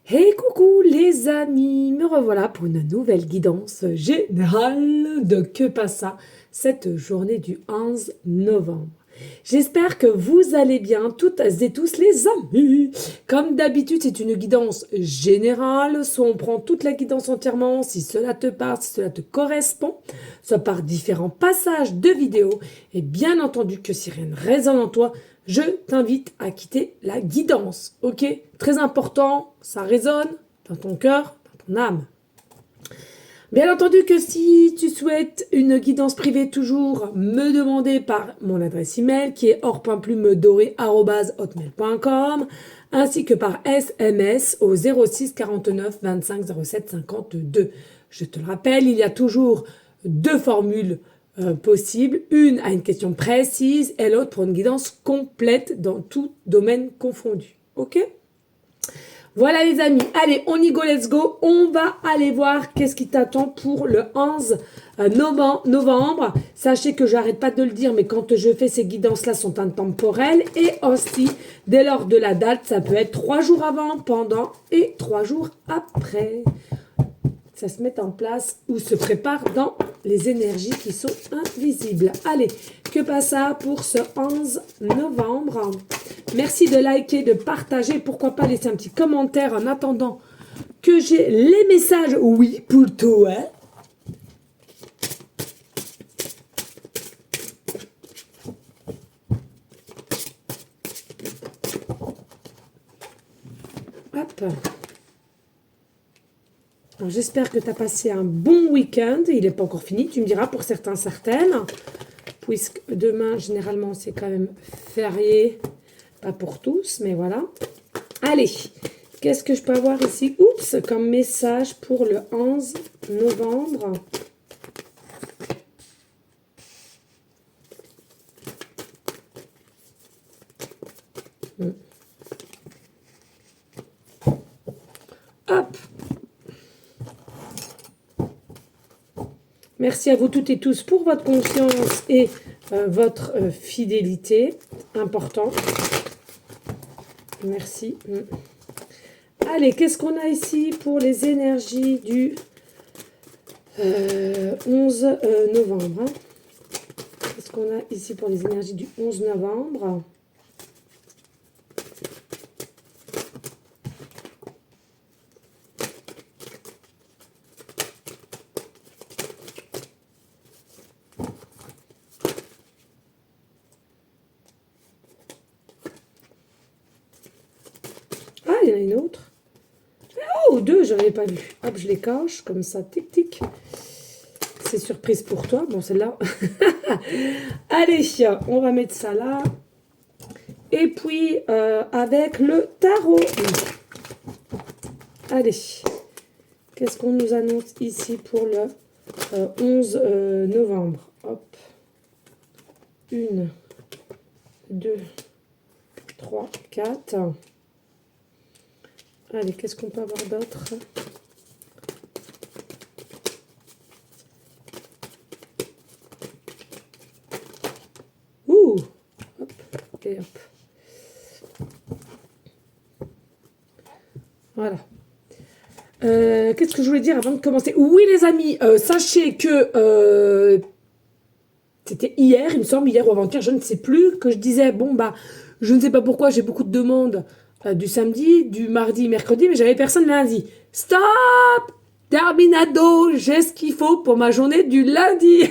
Hey coucou les amis, me revoilà pour une nouvelle guidance générale de Que passa cette journée du 11 novembre. J'espère que vous allez bien toutes et tous les amis. Comme d'habitude, c'est une guidance générale, soit on prend toute la guidance entièrement si cela te parle, si cela te correspond, soit par différents passages de vidéos. Et bien entendu que si rien ne résonne en toi, je t'invite à quitter la guidance, ok? Très important, ça résonne dans ton cœur, dans ton âme. Bien entendu que si tu souhaites une guidance privée, toujours me demander par mon adresse email qui est or.plumedoré@hotmail.com ainsi que par SMS au 06 49 25 07 52. Je te le rappelle, il y a toujours deux formules possibles, une à une question précise et l'autre pour une guidance complète dans tout domaine confondu. Ok? Voilà les amis, allez, on y go, let's go. On va aller voir qu'est-ce qui t'attend pour le 11 novembre. Sachez que j'arrête pas de le dire, mais quand je fais ces guidances-là sont intemporelles. Et aussi, dès lors de la date, ça peut être 3 jours avant, pendant et 3 jours après. Ça se met en place ou se prépare dans les énergies qui sont invisibles. Allez, que passe ça pour ce 11 novembre? Merci de liker, de partager. Pourquoi pas laisser un petit commentaire en attendant que j'ai les messages. Oui, pour toi. Hop. J'espère que tu as passé un bon week-end. Il n'est pas encore fini, tu me diras pour certains, certaines. Puisque demain, généralement, c'est quand même férié. Pas pour tous, mais voilà. Allez, qu'est-ce que je peux avoir ici? Oups, comme message pour le 11 novembre. Hop. Merci à vous toutes et tous pour votre confiance et votre fidélité. Important. Merci. Allez, qu'est-ce qu'on a ici pour les énergies du 11 novembre? Qu'est-ce qu'on a ici pour les énergies du 11 novembre? Ah, il y en a une autre. Oh, deux, je n'avais pas vu. Hop, je les cache, comme ça, tic, tic. C'est surprise pour toi. Bon, celle-là. Allez, on va mettre ça là. Et puis, avec le tarot. Allez. Qu'est-ce qu'on nous annonce ici pour le 11 novembre? Hop. 1, 2, 3, 4. Allez, qu'est-ce qu'on peut avoir d'autre? Ouh! Hop, et hop. Voilà. Qu'est-ce que je voulais dire avant de commencer? Oui, les amis, sachez que c'était hier, il me semble, hier ou avant-hier, je ne sais plus, que je disais, bon, bah, je ne sais pas pourquoi, j'ai beaucoup de demandes du samedi, du mardi, mercredi, mais j'avais personne lundi. Stop! Terminado, j'ai ce qu'il faut pour ma journée du lundi.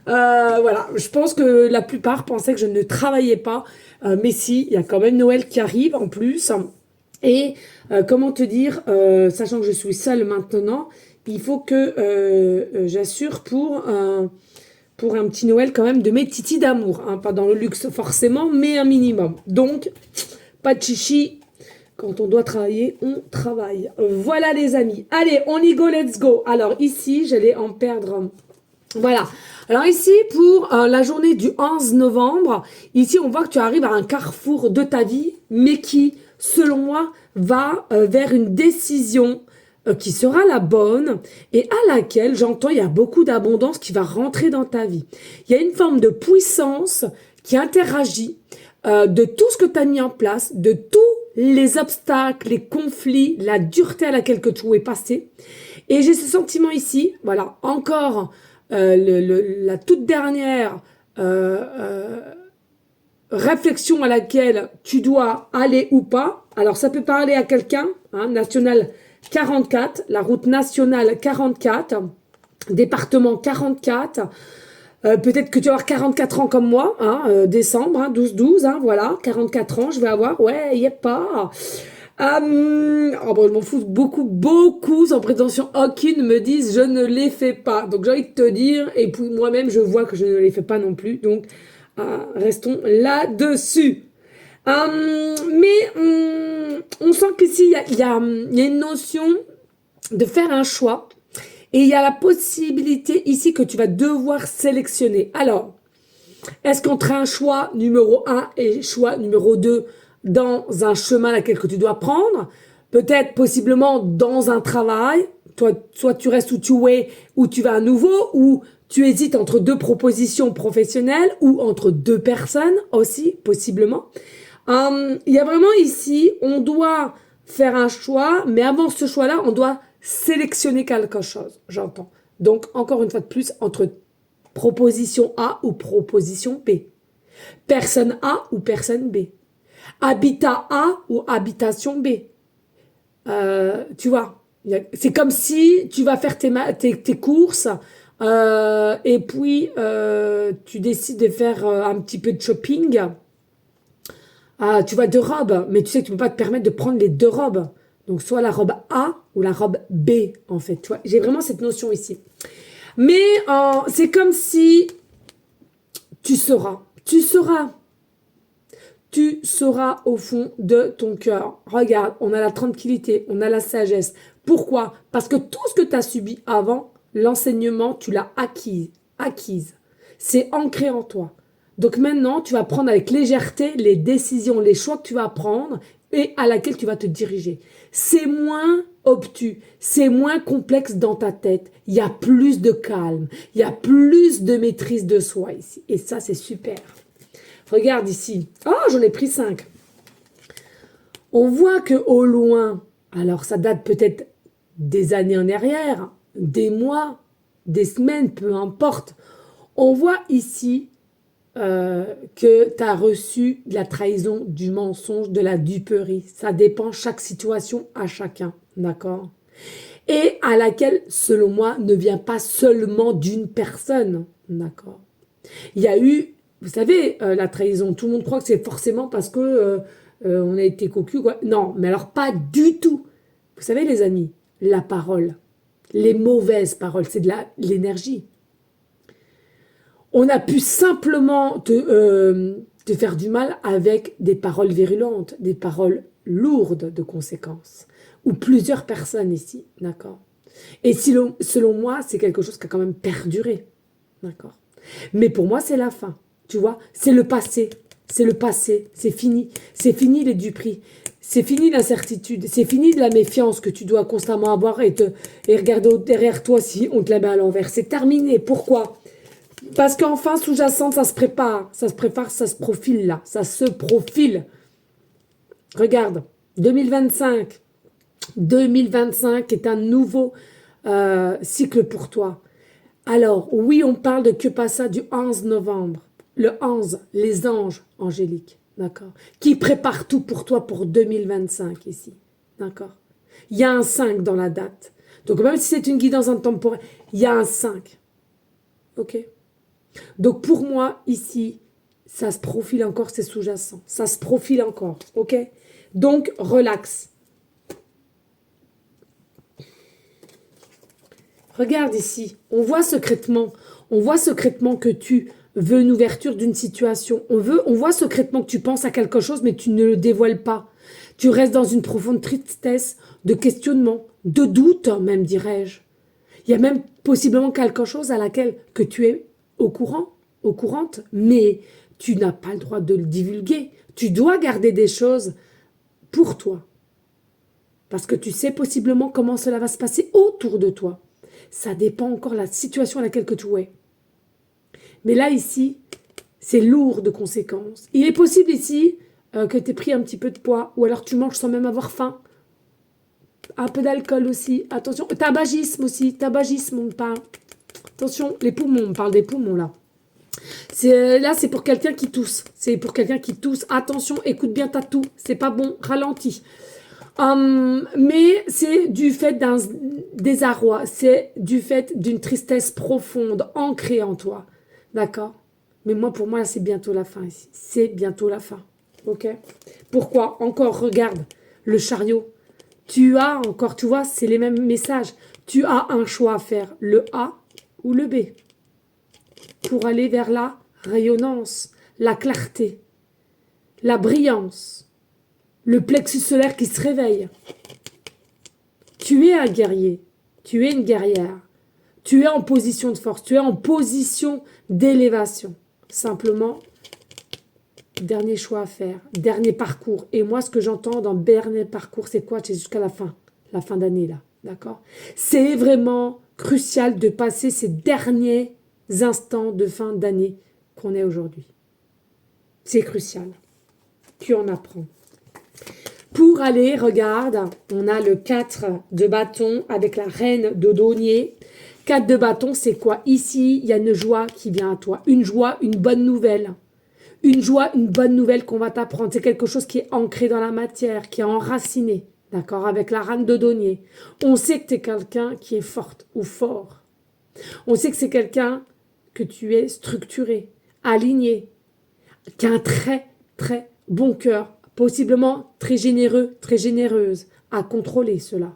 Voilà, je pense que la plupart pensaient que je ne travaillais pas, mais si, il y a quand même Noël qui arrive en plus. Et comment te dire, sachant que je suis seule maintenant, il faut que j'assure pour un petit Noël quand même de mes titis d'amour. Hein, pas dans le luxe forcément, mais un minimum. Donc, pas de chichi. Quand on doit travailler, on travaille. Voilà les amis. Allez, on y go, let's go. Alors ici, j'allais en perdre. Voilà. Alors ici, pour la journée du 11 novembre, ici, on voit que tu arrives à un carrefour de ta vie, mais qui, selon moi, va vers une décision qui sera la bonne et à laquelle, j'entends, il y a beaucoup d'abondance qui va rentrer dans ta vie. Il y a une forme de puissance qui interagit de tout ce que tu as mis en place, de tous les obstacles, les conflits, la dureté à laquelle que tu es passé. Et j'ai ce sentiment ici, voilà, encore la toute dernière réflexion à laquelle tu dois aller ou pas. Alors, ça peut parler à quelqu'un, hein, national 44, la route nationale 44, département 44. Peut-être que tu vas avoir 44 ans comme moi, hein, décembre, hein, 12-12, hein, voilà, 44 ans, je vais avoir, ouais, y est pas. Oh bon, je m'en fous, beaucoup, sans prétention aucune, me disent je ne les fais pas. Donc j'ai envie de te dire, et puis moi-même, je vois que je ne les fais pas non plus, donc restons là-dessus. Mais on sent qu'ici, il y a une notion de faire un choix. Et il y a la possibilité ici que tu vas devoir sélectionner. Alors, est-ce qu'entre un choix numéro 1 et choix numéro 2 dans un chemin laquelle que tu dois prendre, peut-être possiblement dans un travail, toi, soit tu restes où tu es, ou tu vas à nouveau, ou tu hésites entre deux propositions professionnelles, ou entre deux personnes aussi, possiblement. Il y a vraiment ici, on doit faire un choix, mais avant ce choix-là, on doit sélectionner quelque chose, j'entends. Donc, encore une fois de plus, entre proposition A ou proposition B. Personne A ou personne B. Habitat A ou habitation B. Tu vois, c'est comme si tu vas faire tes courses et puis tu décides de faire un petit peu de shopping. Tu vois, deux robes, mais tu sais que tu ne peux pas te permettre de prendre les deux robes. Donc, soit la robe A ou la robe B, en fait. Tu vois, j'ai vraiment cette notion ici. Mais c'est comme si tu sauras au fond de ton cœur. Regarde, on a la tranquillité, on a la sagesse. Pourquoi? Parce que tout ce que tu as subi avant, l'enseignement, tu l'as acquise. C'est ancré en toi. Donc maintenant, tu vas prendre avec légèreté les décisions, les choix que tu vas prendre et à laquelle tu vas te diriger. C'est moins obtus, c'est moins complexe dans ta tête. Il y a plus de calme, il y a plus de maîtrise de soi ici. Et ça, c'est super. Regarde ici. Oh, j'en ai pris 5. On voit que au loin, alors ça date peut-être des années en arrière, des mois, des semaines, peu importe. On voit ici que tu as reçu de la trahison, du mensonge, de la duperie. Ça dépend chaque situation à chacun, d'accord? Et à laquelle, selon moi, ne vient pas seulement d'une personne, d'accord? Il y a eu, vous savez, la trahison, tout le monde croit que c'est forcément parce que on a été cocu, quoi. Non, mais alors pas du tout. Vous savez, les amis, la parole, les mauvaises paroles, c'est de l'énergie. On a pu simplement te faire du mal avec des paroles virulentes, des paroles lourdes de conséquences, ou plusieurs personnes ici, d'accord? Et selon moi, c'est quelque chose qui a quand même perduré, d'accord? Mais pour moi, c'est la fin, tu vois? C'est le passé, c'est fini les duperies, c'est fini l'incertitude, c'est fini de la méfiance que tu dois constamment avoir et regarder derrière toi si on te la met à l'envers. C'est terminé, pourquoi? Parce qu'enfin, sous-jacente, ça se prépare, ça se profile là, ça se profile. Regarde, 2025 est un nouveau cycle pour toi. Alors, oui, on parle de que passa du 11 novembre. Le 11, les anges angéliques, d'accord? Qui préparent tout pour toi pour 2025 ici, d'accord? Il y a un 5 dans la date. Donc, même si c'est une guidance intemporelle, il y a un 5. Ok? Donc pour moi, ici, ça se profile encore, c'est sous-jacent. Ça se profile encore, ok? Donc, relax. Regarde ici, on voit secrètement que tu veux une ouverture d'une situation. On voit secrètement que tu penses à quelque chose, mais tu ne le dévoiles pas. Tu restes dans une profonde tristesse, de questionnement, de doute même, dirais-je. Il y a même possiblement quelque chose à laquelle que tu es au courante, mais tu n'as pas le droit de le divulguer. Tu dois garder des choses pour toi. Parce que tu sais possiblement comment cela va se passer autour de toi. Ça dépend encore de la situation à laquelle que tu es. Mais là, ici, c'est lourd de conséquences. Il est possible ici que tu aies pris un petit peu de poids, ou alors tu manges sans même avoir faim. Un peu d'alcool aussi, attention. Tabagisme aussi, tabagisme, on parle. Attention, les poumons, on parle des poumons là. Là, c'est pour quelqu'un qui tousse. C'est pour quelqu'un qui tousse. Attention, écoute bien ta toux. C'est pas bon, ralentis. Mais c'est du fait d'un désarroi. C'est du fait d'une tristesse profonde, ancrée en toi. D'accord? Mais moi, pour moi, c'est bientôt la fin ici. C'est bientôt la fin. Ok? Pourquoi? Encore, regarde le chariot. Tu as encore, tu vois, c'est les mêmes messages. Tu as un choix à faire, le A ou le B, pour aller vers la rayonnance, la clarté, la brillance, le plexus solaire qui se réveille. Tu es un guerrier, tu es une guerrière, tu es en position de force, tu es en position d'élévation. Simplement, dernier choix à faire, dernier parcours. Et moi, ce que j'entends dans dernier parcours, c'est quoi? C'est jusqu'à la fin d'année, là. D'accord? C'est vraiment crucial de passer ces derniers instants de fin d'année qu'on est aujourd'hui. C'est crucial. Tu en apprends. Pour aller, regarde, on a le 4 de bâton avec la reine de denier. 4 de bâton, c'est quoi? Ici, il y a une joie qui vient à toi. Une joie, une bonne nouvelle. Une joie, une bonne nouvelle qu'on va t'apprendre. C'est quelque chose qui est ancré dans la matière, qui est enraciné. D'accord? Avec la reine de denier. On sait que tu es quelqu'un qui est forte ou fort. On sait que c'est quelqu'un que tu es structuré, aligné, qui a un très, très bon cœur, possiblement très généreux, très généreuse, à contrôler cela.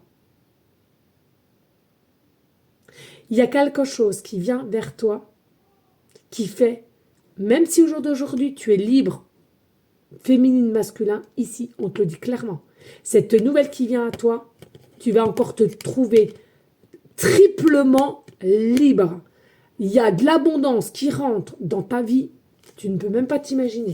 Il y a quelque chose qui vient vers toi, qui fait, même si au jour d'aujourd'hui, tu es libre, féminine, masculin, ici, on te le dit clairement. Cette nouvelle qui vient à toi, tu vas encore te trouver triplement libre. Il y a de l'abondance qui rentre dans ta vie, tu ne peux même pas t'imaginer.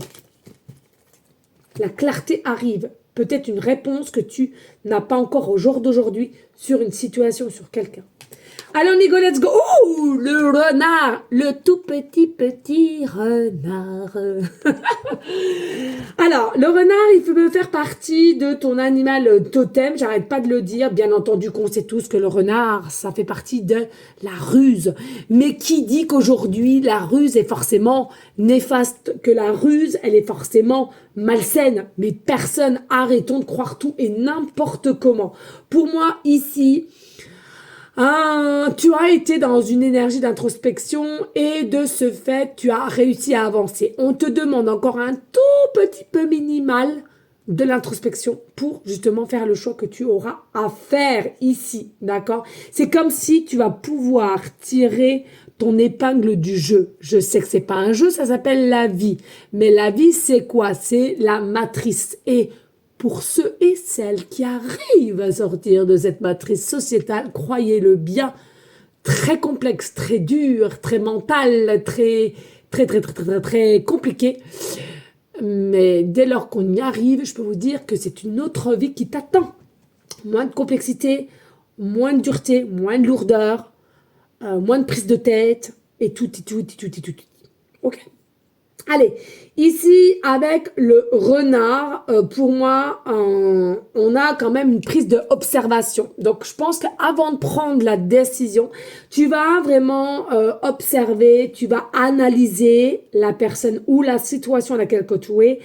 La clarté arrive, peut-être une réponse que tu n'as pas encore au jour d'aujourd'hui sur une situation, sur quelqu'un. Allez, on y go, let's go. Oh, le renard, le tout petit renard. Alors, le renard, il peut faire partie de ton animal totem, j'arrête pas de le dire. Bien entendu qu'on sait tous que le renard, ça fait partie de la ruse. Mais qui dit qu'aujourd'hui, la ruse est forcément néfaste, que la ruse, elle est forcément malsaine. Mais personne, arrêtons de croire tout et n'importe comment. Pour moi, ici, tu as été dans une énergie d'introspection et de ce fait, tu as réussi à avancer. On te demande encore un tout petit peu minimal de l'introspection pour justement faire le choix que tu auras à faire ici, d'accord? C'est comme si tu vas pouvoir tirer ton épingle du jeu. Je sais que c'est pas un jeu, ça s'appelle la vie. Mais la vie, c'est quoi? C'est la matrice. Et pour ceux et celles qui arrivent à sortir de cette matrice sociétale, croyez-le bien, très complexe, très dur, très mental, très compliqué. Mais dès lors qu'on y arrive, je peux vous dire que c'est une autre vie qui t'attend. Moins de complexité, moins de dureté, moins de lourdeur, moins de prise de tête, et tout. Ok? Allez, ici, avec le renard, pour moi, on a quand même une prise de observation. Donc, je pense qu'avant de prendre la décision, tu vas vraiment observer, tu vas analyser la personne ou la situation à laquelle tu es.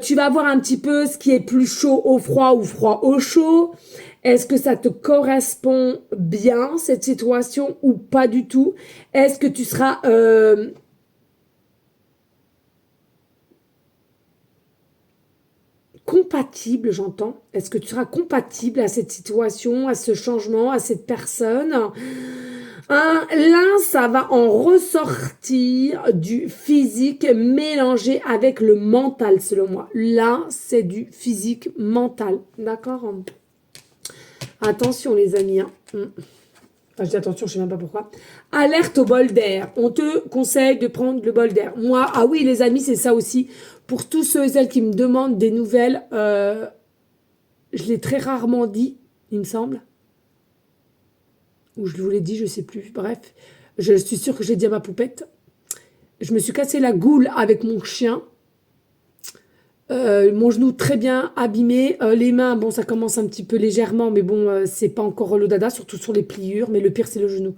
Tu vas voir un petit peu ce qui est plus chaud au froid ou froid au chaud. Est-ce que ça te correspond bien, cette situation, ou pas du tout? Est-ce que tu seras... compatible, j'entends. Est-ce que tu seras compatible à cette situation, à ce changement, à cette personne? Là, ça va en ressortir du physique mélangé avec le mental, selon moi. Là, c'est du physique mental. D'accord? Attention, les amis. Enfin, je dis attention, je sais même pas pourquoi. Alerte au bol d'air. On te conseille de prendre le bol d'air. Moi, ah oui, les amis, c'est ça aussi. Pour tous ceux et celles qui me demandent des nouvelles, je l'ai très rarement dit, il me semble. Ou je vous l'ai dit, je sais plus. Bref, je suis sûre que j'ai dit à ma poupette. Je me suis cassé la goule avec mon chien. Mon genou très bien abîmé. Les mains, bon, ça commence un petit peu légèrement, mais bon, c'est pas encore le dada, surtout sur les pliures. Mais le pire, c'est le genou.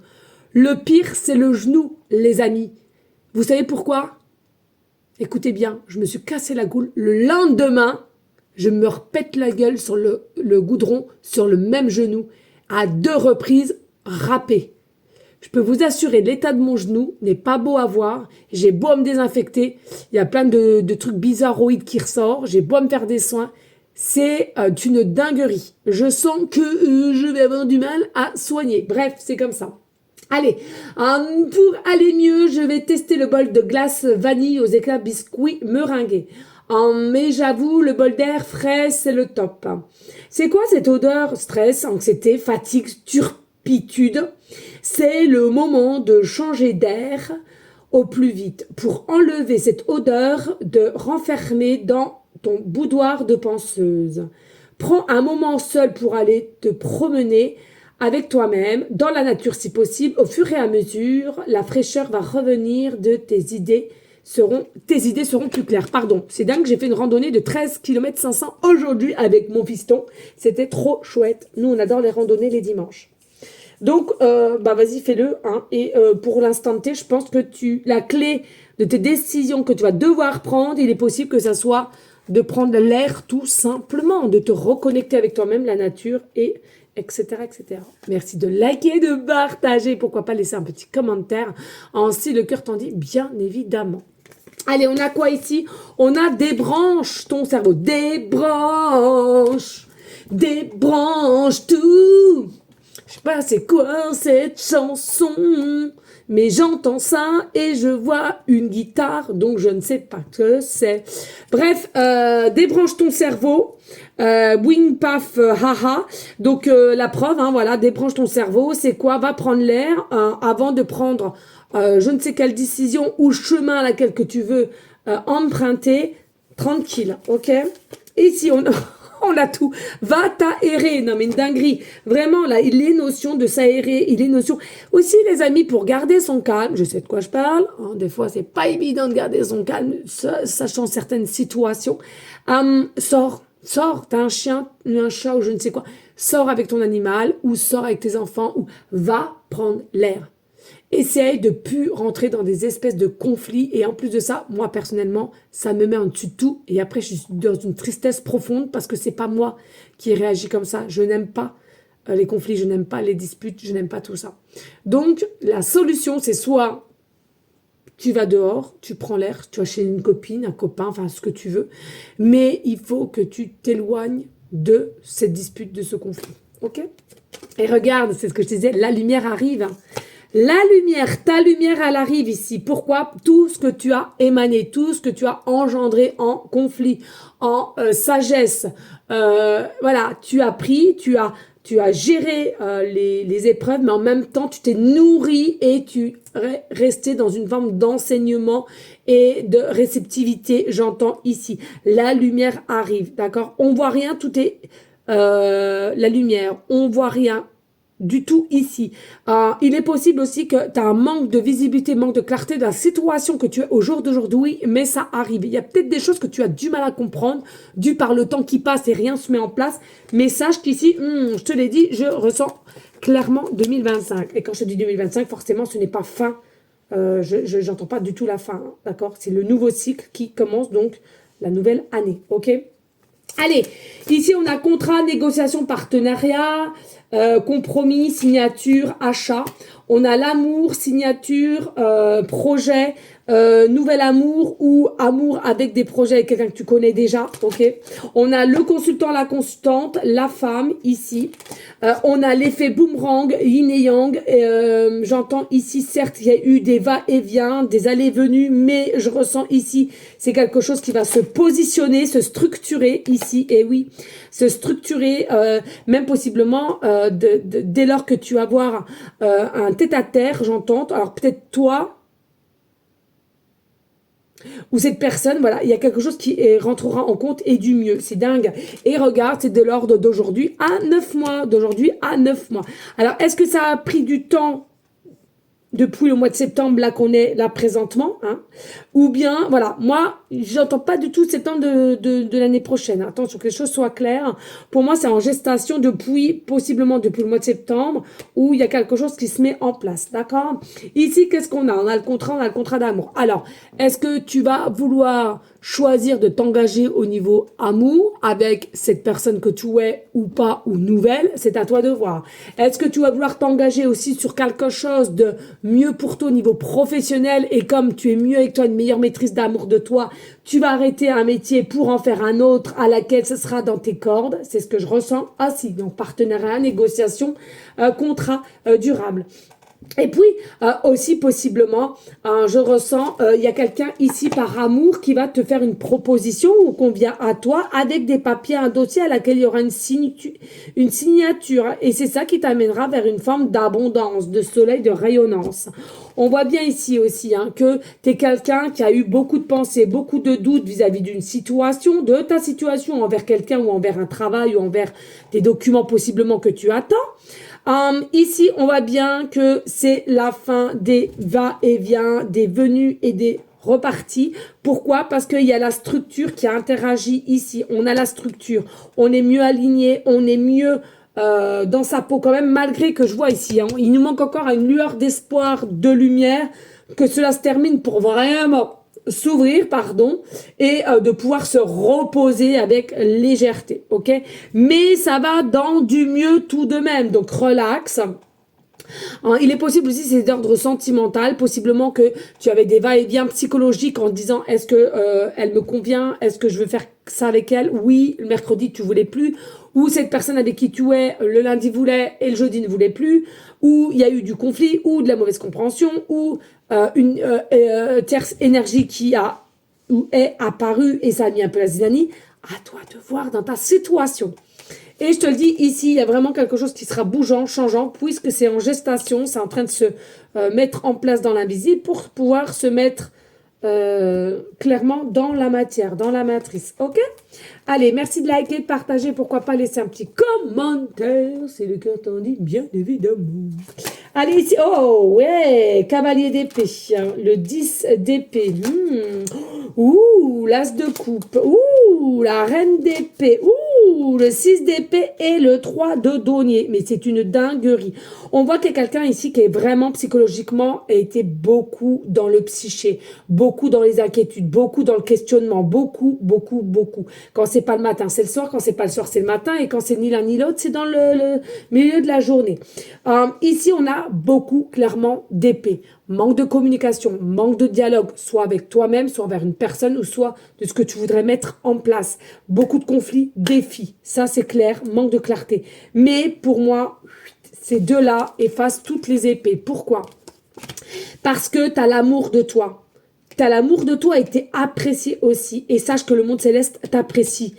Le pire, c'est le genou, les amis. Vous savez pourquoi? Écoutez bien, je me suis cassé la goule. Le lendemain, je me repète la gueule sur le goudron, sur le même genou, à 2 reprises, râpé. Je peux vous assurer, l'état de mon genou n'est pas beau à voir. J'ai beau me désinfecter. Il y a plein de trucs bizarroïdes qui ressortent. J'ai beau me faire des soins. C'est une dinguerie. Je sens que je vais avoir du mal à soigner. Bref, c'est comme ça. Allez, pour aller mieux, je vais tester le bol de glace vanille aux éclats biscuits meringués. Mais j'avoue, le bol d'air frais, c'est le top. C'est quoi cette odeur? Stress, anxiété, fatigue, turpitude. C'est le moment de changer d'air au plus vite pour enlever cette odeur de renfermer dans ton boudoir de penseuse. Prends un moment seul pour aller te promener avec toi-même, dans la nature si possible. Au fur et à mesure, la fraîcheur va revenir de tes idées seront plus claires. Pardon, c'est dingue, j'ai fait une randonnée de 13 km 500 aujourd'hui avec mon fiston. C'était trop chouette. Nous, on adore les randonnées les dimanches. Donc, vas-y, fais-le. Hein. Et pour l'instant T, je pense que la clé de tes décisions que tu vas devoir prendre, il est possible que ça soit de prendre l'air tout simplement, de te reconnecter avec toi-même, la nature et etc., etc. Merci de liker, de partager, pourquoi pas laisser un petit commentaire. Si le cœur t'en dit, bien évidemment. Allez, on a quoi ici? On a débranche ton cerveau. Débranche tout. Je sais pas c'est quoi cette chanson, mais j'entends ça et je vois une guitare, donc je ne sais pas que c'est. Bref, débranche ton cerveau. Wing paf haha. Donc la preuve, hein, voilà, débranche ton cerveau. C'est quoi? Va prendre l'air avant de prendre je ne sais quelle décision ou chemin à laquelle que tu veux emprunter. Tranquille, ok? Ici on a tout. Va t'aérer. Non, mais une dinguerie. Vraiment, là, il est notion de s'aérer. Il est notion. Aussi, les amis, pour garder son calme, je sais de quoi je parle. Hein, des fois, c'est pas évident de garder son calme, sachant certaines situations. Sors. T'as un chien, un chat ou je ne sais quoi. Sors avec ton animal ou sors avec tes enfants ou va prendre l'air. Essaye de plus rentrer dans des espèces de conflits. Et en plus de ça, moi, personnellement, ça me met en dessus de tout. Et après, je suis dans une tristesse profonde parce que c'est pas moi qui ai réagi comme ça. Je n'aime pas les conflits, je n'aime pas les disputes, je n'aime pas tout ça. Donc, la solution, c'est soit tu vas dehors, tu prends l'air, tu vas chez une copine, un copain, enfin, ce que tu veux. Mais il faut que tu t'éloignes de cette dispute, de ce conflit. OK? Et regarde, c'est ce que je te disais, la lumière arrive, hein. La lumière, ta lumière, elle arrive ici. Pourquoi? Tout ce que tu as émané, tout ce que tu as engendré en conflit, en sagesse. Voilà, tu as pris, tu as géré les épreuves, mais en même temps, tu t'es nourri et tu es resté dans une forme d'enseignement et de réceptivité, j'entends ici. La lumière arrive, d'accord? On voit rien, tout est la lumière, on voit rien du tout ici. Il est possible aussi que tu as un manque de visibilité, manque de clarté de la situation que tu as au jour d'aujourd'hui, mais ça arrive. Il y a peut-être des choses que tu as du mal à comprendre, dû par le temps qui passe et rien se met en place, mais sache qu'ici, je te l'ai dit, je ressens clairement 2025. Et quand je te dis 2025, forcément, ce n'est pas fin. Je n'entends pas du tout la fin, hein, d'accord? C'est le nouveau cycle qui commence, donc la nouvelle année, ok? Allez, ici on a contrat, négociation, partenariat, compromis, signature, achat. On a l'amour, signature, projet, nouvel amour ou amour avec des projets avec quelqu'un que tu connais déjà, ok. On a le consultant, la consultante, la femme ici. On a l'effet boomerang, yin et yang. J'entends ici, certes, il y a eu des va-et-vient, des allées-venues, mais je ressens ici, c'est quelque chose qui va se positionner, se structurer ici, et oui, se structurer, même possiblement dès lors que tu vas avoir un tête-à-terre, j'entends. Alors peut-être toi, ou cette personne, voilà, il y a quelque chose qui rentrera en compte et du mieux. C'est dingue. Et regarde, c'est de l'ordre d'aujourd'hui à 9 mois. D'aujourd'hui à 9 mois. Alors, est-ce que ça a pris du temps depuis le mois de septembre, là qu'on est là présentement, hein? Ou bien, voilà, moi, j'entends pas du tout septembre de l'année prochaine. Attention que les choses soient claires. Pour moi, c'est en gestation depuis, possiblement depuis le mois de septembre, où il y a quelque chose qui se met en place, d'accord? Ici, qu'est-ce qu'on a? On a le contrat d'amour. Alors, est-ce que tu vas vouloir choisir de t'engager au niveau amour avec cette personne que tu es ou pas, ou nouvelle? C'est à toi de voir. Est-ce que tu vas vouloir t'engager aussi sur quelque chose de mieux pour toi au niveau professionnel, et comme tu es mieux avec toi, une meilleure maîtrise d'amour de toi, tu vas arrêter un métier pour en faire un autre à laquelle ce sera dans tes cordes? C'est ce que je ressens. Ah si, donc partenariat, négociation, contrat durable. Et puis, aussi possiblement, je ressens, il y a quelqu'un ici par amour qui va te faire une proposition ou qu'on vient à toi avec des papiers, un dossier à laquelle il y aura une signature. Et c'est ça qui t'amènera vers une forme d'abondance, de soleil, de rayonnance. On voit bien ici aussi que tu es quelqu'un qui a eu beaucoup de pensées, beaucoup de doutes vis-à-vis d'une situation, de ta situation envers quelqu'un ou envers un travail ou envers des documents possiblement que tu attends. Ici, on voit bien que c'est la fin des va-et-vient, des venues et des repartis. Pourquoi? Parce qu'il y a la structure qui interagit ici. On a la structure, on est mieux aligné, on est mieux dans sa peau quand même, malgré que je vois ici, il nous manque encore une lueur d'espoir, de lumière, que cela se termine pour vraiment s'ouvrir, pardon, et de pouvoir se reposer avec légèreté, ok? Mais ça va dans du mieux tout de même, donc relax. Il est possible aussi, c'est d'ordre sentimental, possiblement que tu avais des va-et-vient psychologiques en te disant est-ce que elle me convient, est-ce que je veux faire ça avec elle? Oui, le mercredi tu voulais plus, ou cette personne avec qui tu es le lundi voulait et le jeudi ne voulait plus, ou il y a eu du conflit, ou de la mauvaise compréhension, ou une tierce énergie qui a ou est apparue et ça a mis un peu la zizanie. À toi de voir dans ta situation. Et je te le dis, ici, il y a vraiment quelque chose qui sera bougeant, changeant, puisque c'est en gestation, c'est en train de se mettre en place dans l'invisible pour pouvoir se mettre clairement dans la matière, dans la matrice. Ok? Allez, merci de liker, de partager, pourquoi pas laisser un petit commentaire, c'est le cœur t'en dit, bien évidemment. Allez, ici, oh, ouais, cavalier d'épée, le 10 d'épée, ouh, l'as de coupe, ouh, la reine d'épée, ouh, le 6 d'épée et le 3 de denier, mais c'est une dinguerie. On voit qu'il y a quelqu'un ici qui est vraiment psychologiquement a été beaucoup dans le psyché, beaucoup dans les inquiétudes, beaucoup dans le questionnement, beaucoup. Quand c'est pas le matin, c'est le soir, quand c'est pas le soir, c'est le matin, et quand c'est ni l'un ni l'autre, c'est dans le milieu de la journée. Ici, on a beaucoup clairement d'épée. Manque de communication, manque de dialogue, soit avec toi-même, soit vers une personne, ou soit de ce que tu voudrais mettre en place. Beaucoup de conflits, défis. Ça, c'est clair, manque de clarté. Mais pour moi, ces deux-là effacent toutes les épées. Pourquoi? Parce que tu as l'amour de toi. Tu as l'amour de toi et tu es apprécié aussi. Et sache que le monde céleste t'apprécie.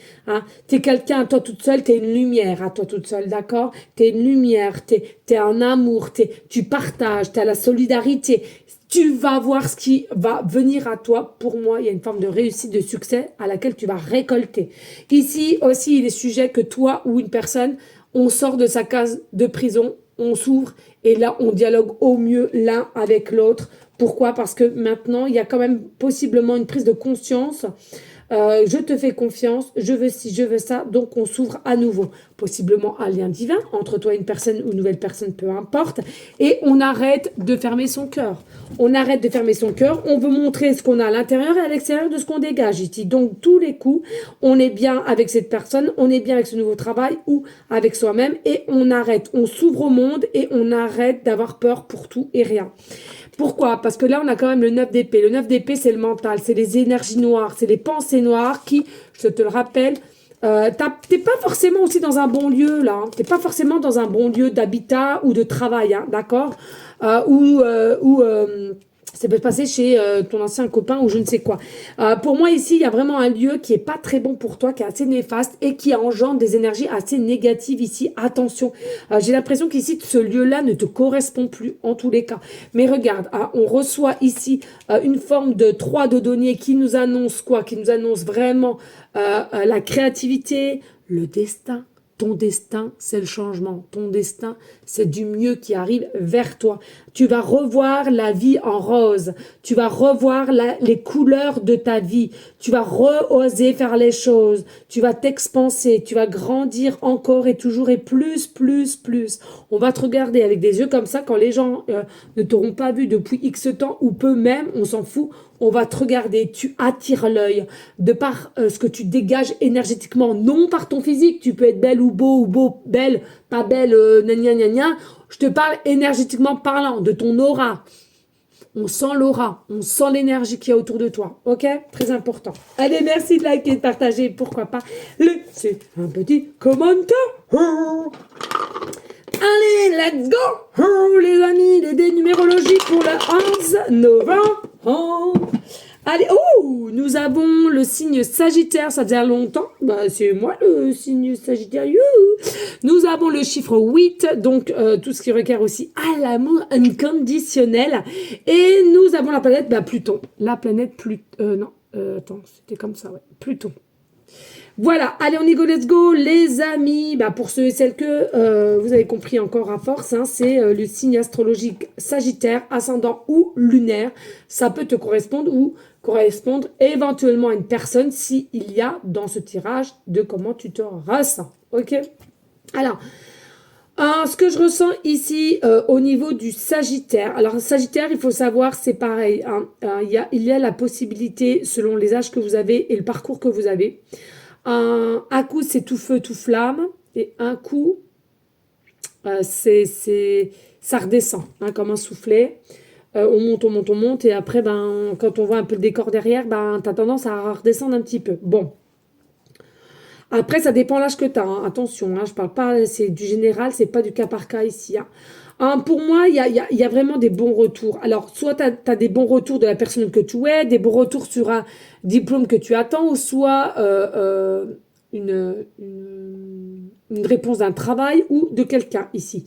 Tu es quelqu'un à toi toute seule, tu es une lumière à toi toute seule, d'accord? Tu es une lumière, tu es un amour, tu partages, tu as la solidarité. Tu vas voir ce qui va venir à toi. Pour moi, il y a une forme de réussite, de succès à laquelle tu vas récolter. Ici aussi, il est sujet que toi ou une personne, on sort de sa case de prison, on s'ouvre et là, on dialogue au mieux l'un avec l'autre. Pourquoi? Parce que maintenant, il y a quand même possiblement une prise de conscience. Je te fais confiance, je veux ci, je veux ça, donc on s'ouvre à nouveau. Possiblement un lien divin entre toi et une personne ou une nouvelle personne, peu importe. Et on arrête de fermer son cœur. On arrête de fermer son cœur. On veut montrer ce qu'on a à l'intérieur et à l'extérieur de ce qu'on dégage ici. Donc, tous les coups, on est bien avec cette personne, on est bien avec ce nouveau travail ou avec soi-même et on arrête. On s'ouvre au monde et on arrête d'avoir peur pour tout et rien. Pourquoi? Parce que là, on a quand même le 9 d'épée. Le 9 d'épée, c'est le mental, c'est les énergies noires, c'est les pensées noires qui, je te le rappelle, t'es pas forcément aussi dans un bon lieu, là. T'es pas forcément dans un bon lieu d'habitat ou de travail, d'accord? Ça peut se passer chez ton ancien copain ou je ne sais quoi. Pour moi, ici, il y a vraiment un lieu qui est pas très bon pour toi, qui est assez néfaste et qui engendre des énergies assez négatives ici. Attention, j'ai l'impression qu'ici, ce lieu-là ne te correspond plus en tous les cas. Mais regarde, on reçoit ici une forme de 3 de denier qui nous annonce quoi? Qui nous annonce vraiment la créativité, le destin, Ton destin, c'est le changement. Ton destin, c'est du mieux qui arrive vers toi. Tu vas revoir la vie en rose. Tu vas revoir les couleurs de ta vie. Tu vas oser faire les choses. Tu vas t'expanser. Tu vas grandir encore et toujours et plus, plus, plus. On va te regarder avec des yeux comme ça quand les gens ne t'auront pas vu depuis X temps ou peu même, on s'en fout. On va te regarder, tu attires l'œil de par ce que tu dégages énergétiquement, non par ton physique. Tu peux être belle ou beau, belle, pas belle, gna gna gna gna. Je te parle énergétiquement parlant, de ton aura. On sent l'aura, on sent l'énergie qu'il y a autour de toi. Ok? Très important. Allez, merci de liker, de partager, pourquoi pas. Laissez un petit commentaire. Allez, let's go! Les amis, les dés numérologiques pour le 11 novembre. Allez, nous avons le signe Sagittaire, ça faisait longtemps. Bah, c'est moi le signe Sagittaire. Nous avons le chiffre 8, donc tout ce qui requiert aussi à l'amour inconditionnel. Et nous avons la planète Pluton. La planète Pluton. Attends, c'était comme ça, ouais. Pluton. Voilà, allez, on y go, let's go, les amis. Pour ceux et celles que vous avez compris encore à force, hein, c'est le signe astrologique Sagittaire, ascendant ou lunaire. Ça peut te correspondre ou correspondre éventuellement à une personne s'il y a dans ce tirage de comment tu te ressens. Ok? Alors, ce que je ressens ici au niveau du Sagittaire. Alors, Sagittaire, il faut savoir, c'est pareil. Hein, il y a la possibilité, selon les âges que vous avez et le parcours que vous avez. Un coup, c'est tout feu, tout flamme. Et un coup, ça redescend, hein, comme un soufflet. On monte, on monte, on monte. Et après, quand on voit un peu le décor derrière, tu as tendance à redescendre un petit peu. Bon. Après, ça dépend l'âge que tu as. Hein. Attention, hein, je parle pas, c'est du général, c'est pas du cas par cas ici. Hein. Pour moi, il y a vraiment des bons retours. Alors, soit tu as des bons retours de la personne que tu es, des bons retours sur un diplôme que tu attends, ou soit une réponse d'un travail ou de quelqu'un ici.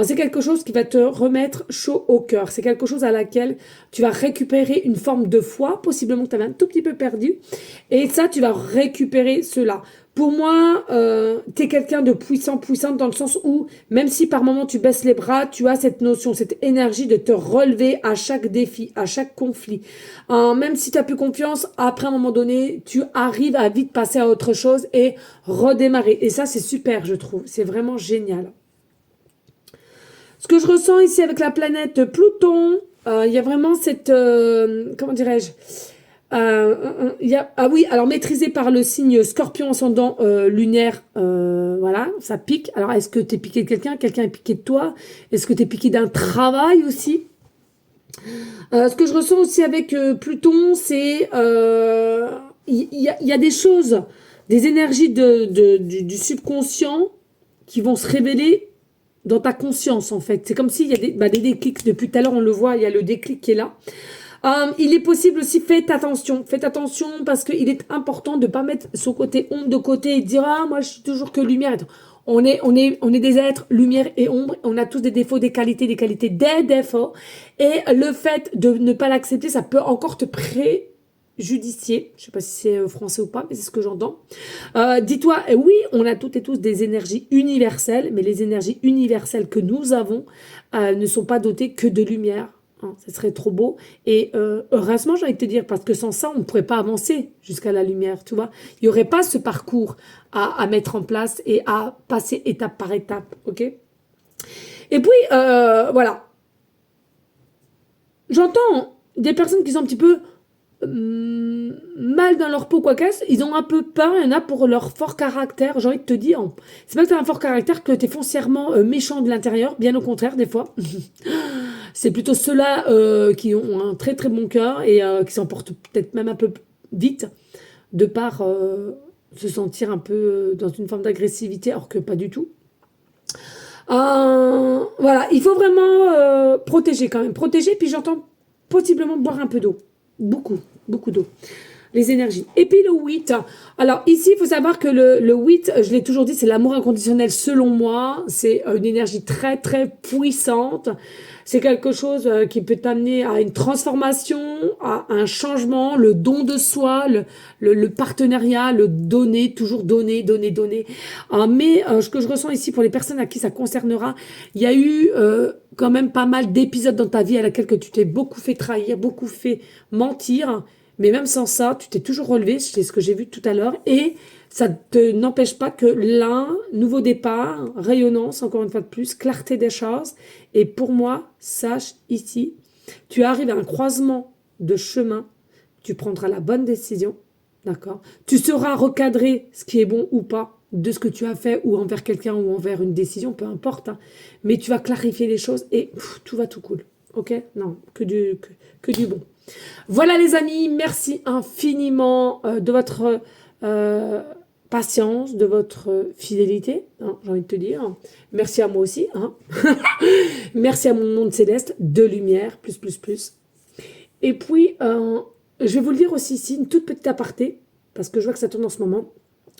C'est quelque chose qui va te remettre chaud au cœur. C'est quelque chose à laquelle tu vas récupérer une forme de foi, possiblement que tu avais un tout petit peu perdu. Et ça, tu vas récupérer cela. Pour moi, tu es quelqu'un de puissante dans le sens où, même si par moment tu baisses les bras, tu as cette notion, cette énergie de te relever à chaque défi, à chaque conflit. Même si tu as plus confiance, après un moment donné, tu arrives à vite passer à autre chose et redémarrer. Et ça, c'est super, je trouve. C'est vraiment génial. Ce que je ressens ici avec la planète Pluton, il y a vraiment cette... comment dirais-je oui, alors maîtrisé par le signe Scorpion ascendant lunaire, voilà, ça pique. Alors, est-ce que tu es piqué de quelqu'un? Quelqu'un est piqué de toi? Est-ce que tu es piqué d'un travail aussi? Ce que je ressens aussi avec Pluton, c'est il y a des choses, des énergies du subconscient qui vont se révéler dans ta conscience, en fait. C'est comme s'il y a des déclics. Depuis tout à l'heure, on le voit, il y a le déclic qui est là. Il est possible aussi, faites attention parce qu'il est important de ne pas mettre son côté ombre de côté et dire « Ah, moi, je suis toujours que lumière. » On est des êtres, lumière et ombre. On a tous des défauts, des qualités, des défauts. Et le fait de ne pas l'accepter, ça peut encore te préjudicier. Je ne sais pas si c'est français ou pas, mais c'est ce que j'entends. Dis-toi, oui, on a toutes et tous des énergies universelles, mais les énergies universelles que nous avons ne sont pas dotées que de lumière. Ça serait trop beau. Et heureusement, j'ai envie de te dire, parce que sans ça, on ne pourrait pas avancer jusqu'à la lumière, tu vois. Il n'y aurait pas ce parcours à mettre en place et à passer étape par étape, ok? Et puis, voilà. J'entends des personnes qui sont un petit peu mal dans leur peau, quoi qu'est-ce, ils ont un peu peur, il y en a pour leur fort caractère, j'ai envie de te dire. C'est pas que tu as un fort caractère que tu es foncièrement méchant de l'intérieur, bien au contraire, des fois. C'est plutôt ceux-là qui ont un très très bon cœur et qui s'emportent peut-être même un peu vite, de par se sentir un peu dans une forme d'agressivité, alors que pas du tout. Voilà, il faut vraiment protéger quand même. Protéger, puis j'entends possiblement boire un peu d'eau. Beaucoup d'eau. les énergies. Et puis le 8. Alors ici, il faut savoir que le 8, je l'ai toujours dit, c'est l'amour inconditionnel selon moi. C'est une énergie très très puissante. C'est quelque chose qui peut t'amener à une transformation, à un changement, le don de soi, le partenariat, le donner, toujours donner, donner, donner. Mais ce que je ressens ici pour les personnes à qui ça concernera, il y a eu quand même pas mal d'épisodes dans ta vie à laquelle que tu t'es beaucoup fait trahir, beaucoup fait mentir. Mais même sans ça, tu t'es toujours relevé, c'est ce que j'ai vu tout à l'heure. Et ça n'empêche pas que l'un, nouveau départ, rayonnance, encore une fois de plus, clarté des choses. Et pour moi, sache ici, tu arrives à un croisement de chemin, tu prendras la bonne décision, d'accord? Tu sauras recadrer ce qui est bon ou pas de ce que tu as fait ou envers quelqu'un ou envers une décision, peu importe. Hein. Mais tu vas clarifier les choses et tout va tout cool. Ok? Non, que du bon. Voilà les amis, merci infiniment de votre patience, de votre fidélité, hein, j'ai envie de te dire. Merci à moi aussi. Hein. Merci à mon monde céleste, de lumière, plus, plus, plus. Et puis, je vais vous le dire aussi ici, une toute petite aparté, parce que je vois que ça tourne en ce moment.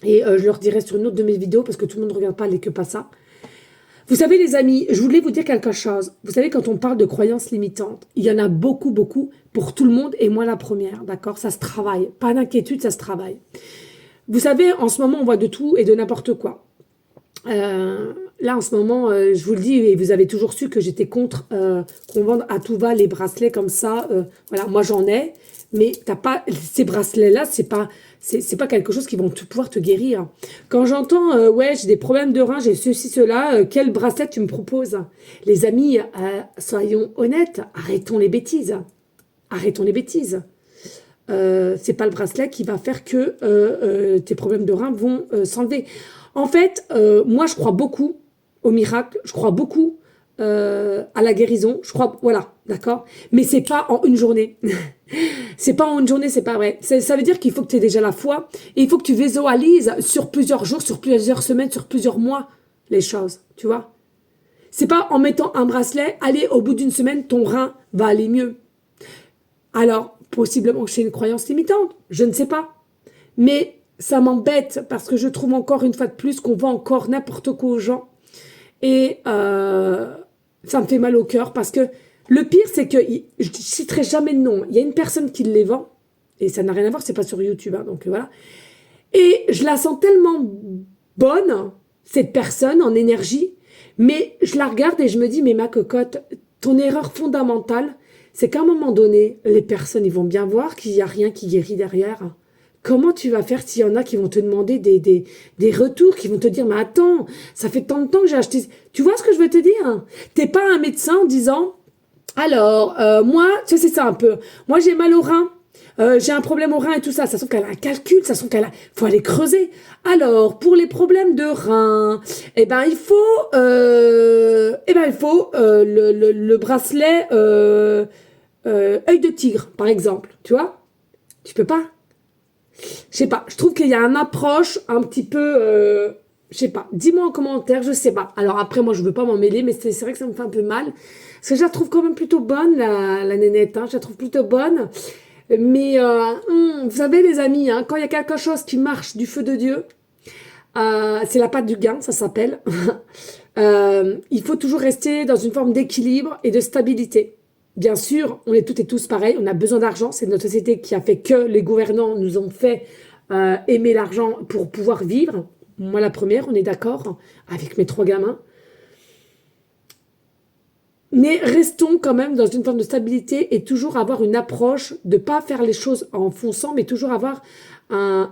Et je le redirai sur une autre de mes vidéos, parce que tout le monde ne regarde pas les que pas ça. Vous savez les amis, je voulais vous dire quelque chose. Vous savez, quand on parle de croyances limitantes, il y en a beaucoup, beaucoup pour tout le monde et moi la première, d'accord? Ça se travaille. Pas d'inquiétude, ça se travaille. Vous savez, en ce moment, on voit de tout et de n'importe quoi. Là, en ce moment, je vous le dis, et vous avez toujours su que j'étais contre qu'on vende à tout va les bracelets comme ça. Voilà, moi j'en ai, mais t'as pas ces bracelets-là, c'est pas quelque chose qui vont pouvoir te guérir. Quand j'entends, ouais, j'ai des problèmes de reins, j'ai ceci, cela, quel bracelet tu me proposes? Les amis, soyons honnêtes, arrêtons les bêtises. Arrêtons les bêtises. C'est pas le bracelet qui va faire que tes problèmes de reins vont s'enlever. En fait, moi, je crois beaucoup au miracle, je crois beaucoup à la guérison, je crois, voilà, d'accord? Mais c'est pas en une journée. C'est pas en une journée, c'est pas vrai. Ça veut dire qu'il faut que tu aies déjà la foi et il faut que tu visualises sur plusieurs jours, sur plusieurs semaines, sur plusieurs mois les choses, tu vois? C'est pas en mettant un bracelet, allez, au bout d'une semaine, ton rein va aller mieux. Alors, possiblement que c'est une croyance limitante, je ne sais pas. Mais ça m'embête parce que je trouve encore une fois de plus qu'on vend encore n'importe quoi aux gens. Et ça me fait mal au cœur parce que le pire, c'est que je ne citerai jamais de nom. Il y a une personne qui les vend et ça n'a rien à voir, c'est pas sur YouTube. Hein, donc voilà. Et je la sens tellement bonne, cette personne, en énergie. Mais je la regarde et je me dis, mais ma cocotte, ton erreur fondamentale, c'est qu'à un moment donné, les personnes, ils vont bien voir qu'il n'y a rien qui guérit derrière. Comment tu vas faire s'il y en a qui vont te demander des retours, qui vont te dire, mais attends, ça fait tant de temps que j'ai acheté... Tu vois ce que je veux te dire? T'es pas un médecin en disant, alors, moi, tu sais, c'est ça un peu. Moi, j'ai mal au rein. J'ai un problème au rein et tout ça. Ça sent qu'elle a un calcul, ça sent qu'elle a... faut aller creuser. Alors, pour les problèmes de rein, eh ben, il faut, le bracelet œil de tigre, par exemple. Tu vois? Tu peux pas. Je sais pas, je trouve qu'il y a une approche un petit peu, je sais pas, dis-moi en commentaire, je sais pas. Alors après, moi, je veux pas m'en mêler, mais c'est vrai que ça me fait un peu mal. Parce que je la trouve quand même plutôt bonne, la nénette, hein, je la trouve plutôt bonne. Mais, vous savez, les amis, hein, quand il y a quelque chose qui marche du feu de Dieu, c'est la patte du gain, ça s'appelle. Il faut toujours rester dans une forme d'équilibre et de stabilité. Bien sûr, on est toutes et tous pareils, on a besoin d'argent, c'est notre société qui a fait que les gouvernants nous ont fait aimer l'argent pour pouvoir vivre. Moi la première, on est d'accord, avec mes 3 gamins. Mais restons quand même dans une forme de stabilité et toujours avoir une approche de ne pas faire les choses en fonçant, mais toujours avoir un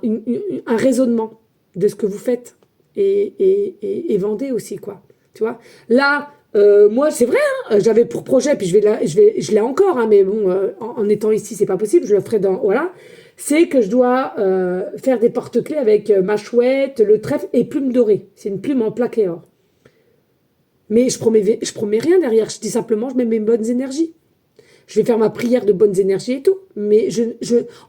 raisonnement de ce que vous faites et vendez aussi, quoi. Tu vois, là... moi, c'est vrai, hein, j'avais pour projet, puis je l'ai encore, hein, mais bon, en étant ici, c'est pas possible, je le ferai dans, voilà, c'est que je dois faire des porte-clés avec ma chouette, le trèfle et plume dorée. C'est une plume en plaqué or. Mais je promets rien derrière, je dis simplement, je mets mes bonnes énergies. Je vais faire ma prière de bonnes énergies et tout, mais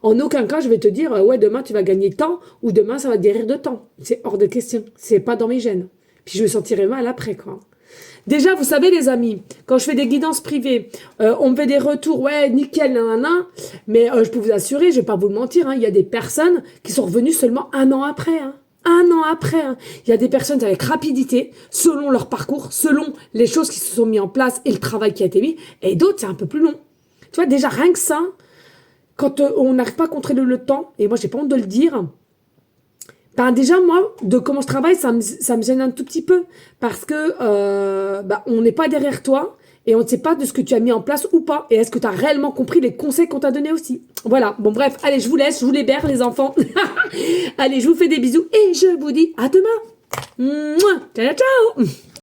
en aucun cas, je vais te dire, ouais, demain, tu vas gagner tant, ou demain, ça va te guérir de temps. C'est hors de question, c'est pas dans mes gènes. Puis je me sentirai mal après, quoi. Déjà, vous savez, les amis, quand je fais des guidances privées, on me fait des retours, ouais, nickel, nanana, mais je peux vous assurer, je vais pas vous le mentir, hein, il y a des personnes qui sont revenues seulement un an après. Hein. Un an après. Hein. Il y a des personnes avec rapidité, selon leur parcours, selon les choses qui se sont mises en place et le travail qui a été mis, et d'autres, c'est un peu plus long. Tu vois, déjà, rien que ça, quand on n'arrive pas à contrôler le temps, et moi, j'ai pas honte de le dire, ben déjà, moi, de comment je travaille, ça me gêne un tout petit peu. Parce que on n'est pas derrière toi et on ne sait pas de ce que tu as mis en place ou pas. Et est-ce que tu as réellement compris les conseils qu'on t'a donnés aussi. Voilà. Bon, bref, allez, je vous laisse, je vous libère, les enfants. Allez, je vous fais des bisous et je vous dis à demain. Mouah. Ciao, ciao.